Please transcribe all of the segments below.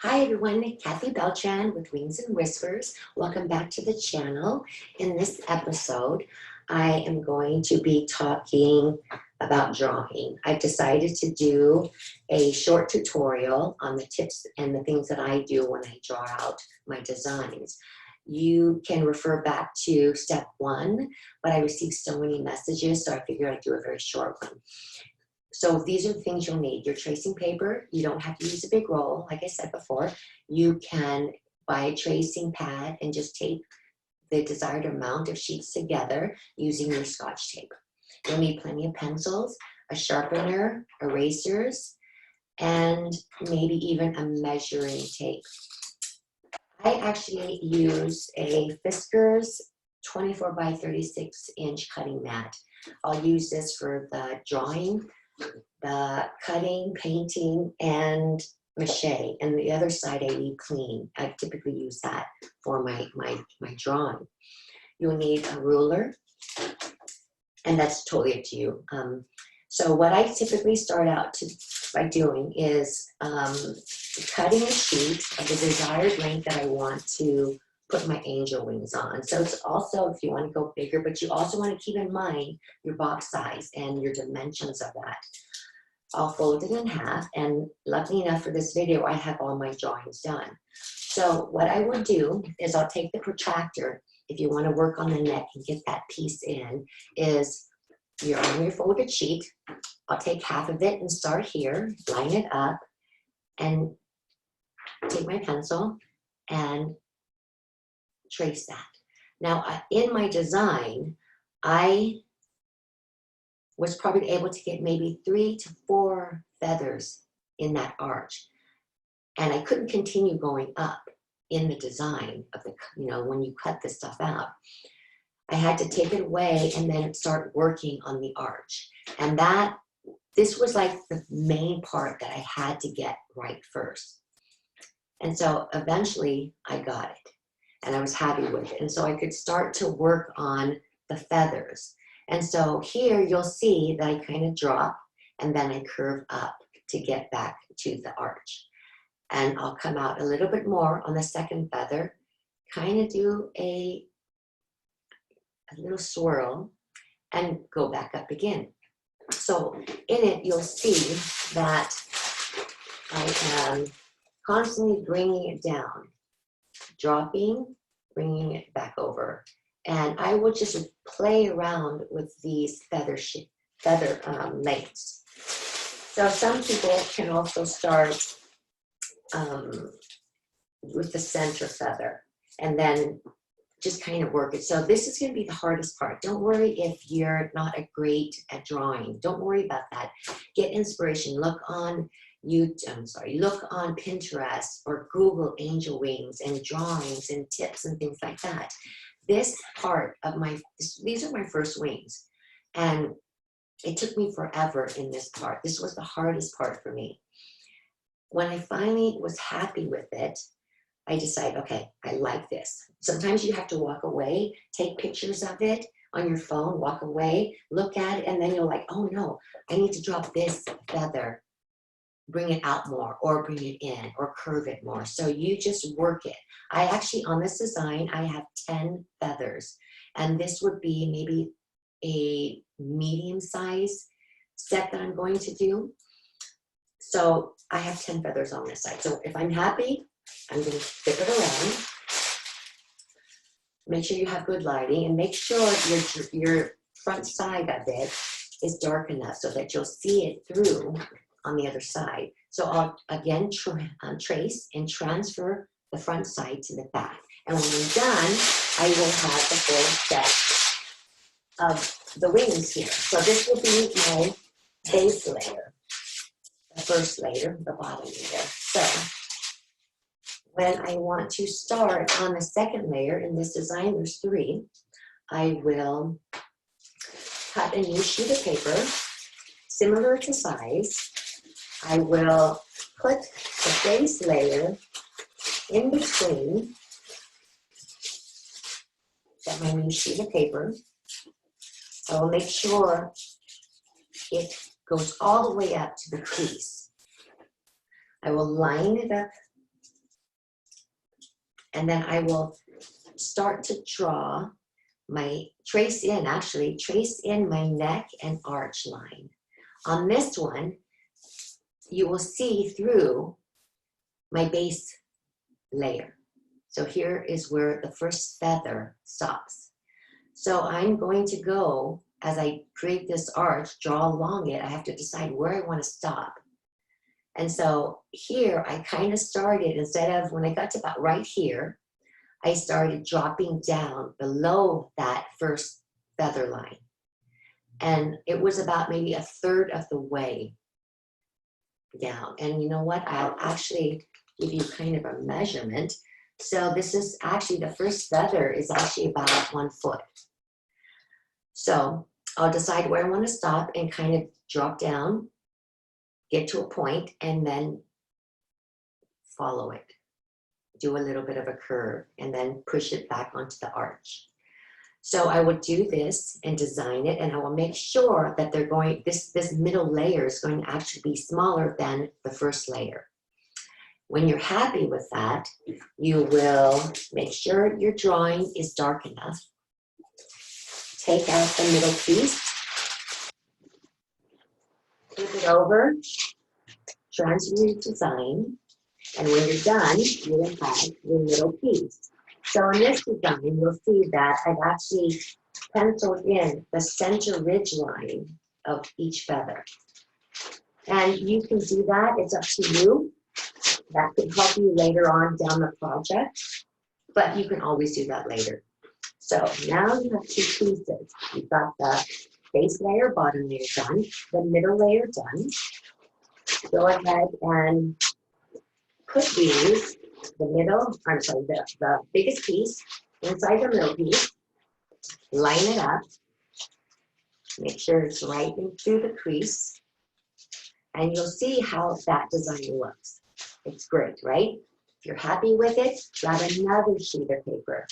Hi everyone, Kathy Beltran with Wings and Whispers. Welcome back to the channel. In this episode, I am going to be talking about drawing. I've decided to do a short tutorial on the tips and the things that I do when I draw out my designs. You can refer back to step 1, but I received so many messages, so I figured I'd do a very short one. So these are the things you'll need. Your tracing paper, you don't have to use a big roll, like I said before. You can buy a tracing pad and just tape the desired amount of sheets together using your Scotch tape. You'll need plenty of pencils, a sharpener, erasers, and maybe even a measuring tape. I actually use a Fiskars 24 by 36 inch cutting mat. I'll use this for the drawing, the cutting, painting, and mache, and the other side I leave clean. I typically use that for my drawing. You'll need a ruler, and that's totally up to you. So what I typically start out by doing is cutting a sheet of the desired length that I want to put my angel wings on. So it's also, if you want to go bigger, but you also want to keep in mind your box size and your dimensions of that. I'll fold it in half, and luckily enough for this video, I have all my drawings done. So what I will do is I'll take the protractor, if you want to work on the neck and get that piece in, is you're on your folded sheet. I'll take half of it and start here, line it up, and take my pencil and trace that. Now, in my design, I was probably able to get maybe 3 to 4 feathers in that arch. And I couldn't continue going up in the design of the, when you cut this stuff out. I had to take it away and then start working on the arch. And this was like the main part that I had to get right first. And so eventually I got it and I was happy with it. And so I could start to work on the feathers. And so here you'll see that I kind of drop and then I curve up to get back to the arch. And I'll come out a little bit more on the second feather, kind of do a little swirl and go back up again. So in it, you'll see that I am constantly bringing it down, dropping, bringing it back over. And I will just play around with these feather lengths. So some people can also start with the center feather and then just kind of work it. So this is going to be the hardest part. Don't worry if you're not great at drawing. Don't worry about that. Get inspiration. Look on Pinterest or Google angel wings and drawings and tips and things like that. This part of these are my first wings, and it took me forever in this part. This was the hardest part for me. When I finally was happy with it, I decided, okay, I like this. Sometimes you have to walk away, take pictures of it on your phone, walk away, look at it, and then you're like, oh no, I need to drop this feather, bring it out more, or bring it in, or curve it more. So you just work it. I actually, on this design, I have 10 feathers, and this would be maybe a medium size set that I'm going to do. So I have 10 feathers on this side. So if I'm happy, I'm going to flip it around. Make sure you have good lighting and make sure your front side of it is dark enough so that you'll see it through on the other side. So I'll again trace and transfer the front side to the back. And when I'm done, I will have the full set of the wings here. So this will be my base layer, the first layer, the bottom layer. So when I want to start on the second layer in this design, there's 3, I will cut a new sheet of paper, similar to size. I will put the base layer in between my new sheet of paper. I will make sure it goes all the way up to the crease. I will line it up And then I will start to draw trace in my neck and arch line. On this one, you will see through my base layer. So here is where the first feather stops. So I'm going to go, as I create this arch, draw along it, I have to decide where I want to stop. And so here I kind of started, instead of when I got to about right here, I started dropping down below that first feather line. And it was about maybe 1/3 of the way down. And you know what? I'll actually give you kind of a measurement. So this is actually, the first feather is actually about 1 foot. So I'll decide where I want to stop and kind of drop down, get to a point, and then follow it. Do a little bit of a curve and then push it back onto the arch. So I would do this and design it, and I will make sure that they're going, this middle layer is going to actually be smaller than the first layer. When you're happy with that, you will make sure your drawing is dark enough. Take out the middle piece, flip it over, transfer your design, and when you're done, you will have your middle piece. So in this design, you'll see that I've actually penciled in the center ridge line of each feather. And you can do that, it's up to you. That could help you later on down the project, but you can always do that later. So now you have 2 pieces. You've got the base layer, bottom layer done, the middle layer done. Go ahead and put these, the biggest piece inside the middle piece, line it up, make sure it's right in through the crease, and you'll see how that design looks. It's great, right? If you're happy with it, grab another sheet of paper.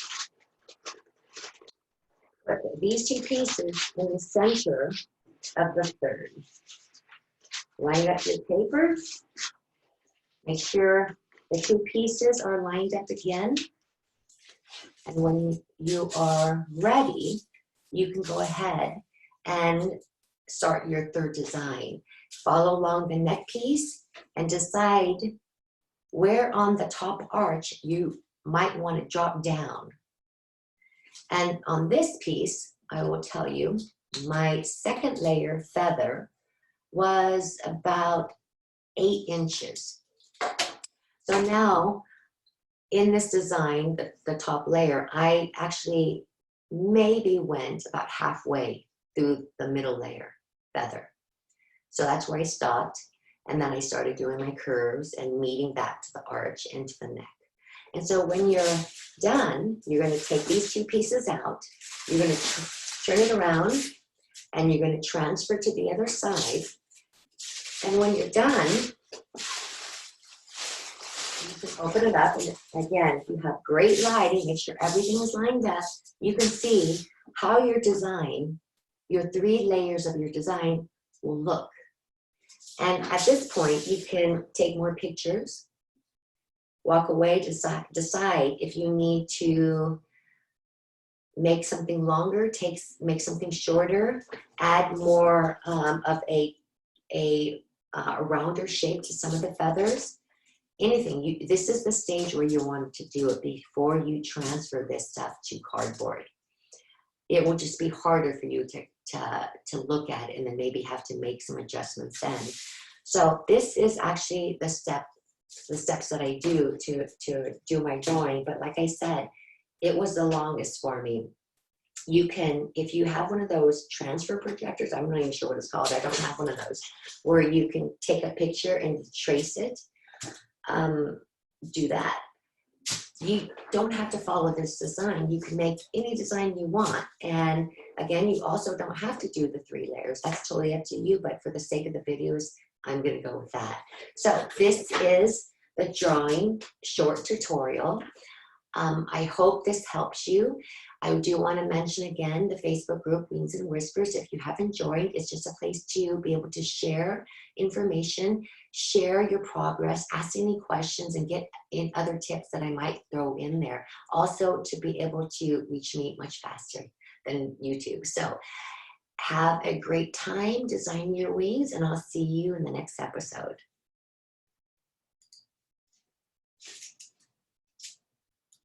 Put these 2 pieces in the center of the third. Line up your paper. Make sure the 2 pieces are lined up again. And when you are ready, you can go ahead and start your third design. Follow along the neck piece and decide where on the top arch you might want to drop down. And on this piece, I will tell you, my second layer feather was about 8 inches. So now, in this design, the top layer, I actually maybe went about halfway through the middle layer feather. So that's where I stopped. And then I started doing my curves and meeting back to the arch and to the neck. And so when you're done, you're going to take these 2 pieces out. You're going to turn it around and you're going to transfer to the other side. And when you're done, you can open it up. And again, if you have great lighting, make sure everything is lined up, you can see how your design, your 3 layers of your design will look. And at this point, you can take more pictures, walk away, decide if you need to make something longer, make something shorter, add more of a rounder shape to some of the feathers. Anything. This is the stage where you want to do it before you transfer this stuff to cardboard. It will just be harder for you to look at it and then maybe have to make some adjustments then. So this is actually the steps that I do to do my drawing. But like I said, it was the longest for me. You can, if you have one of those transfer projectors, I'm not even sure what it's called, I don't have one of those, where you can take a picture and trace it, do that. You don't have to follow this design. You can make any design you want. And again, you also don't have to do the 3 layers. That's totally up to you, but for the sake of the videos, I'm gonna go with that. So this is the drawing short tutorial. I hope this helps you. I do want to mention again the Facebook group Wings and Whispers. If you haven't joined, it's just a place to be able to share information, share your progress, ask any questions, and get in other tips that I might throw in there. Also, to be able to reach me much faster than YouTube. So, have a great time designing your wings, and I'll see you in the next episode.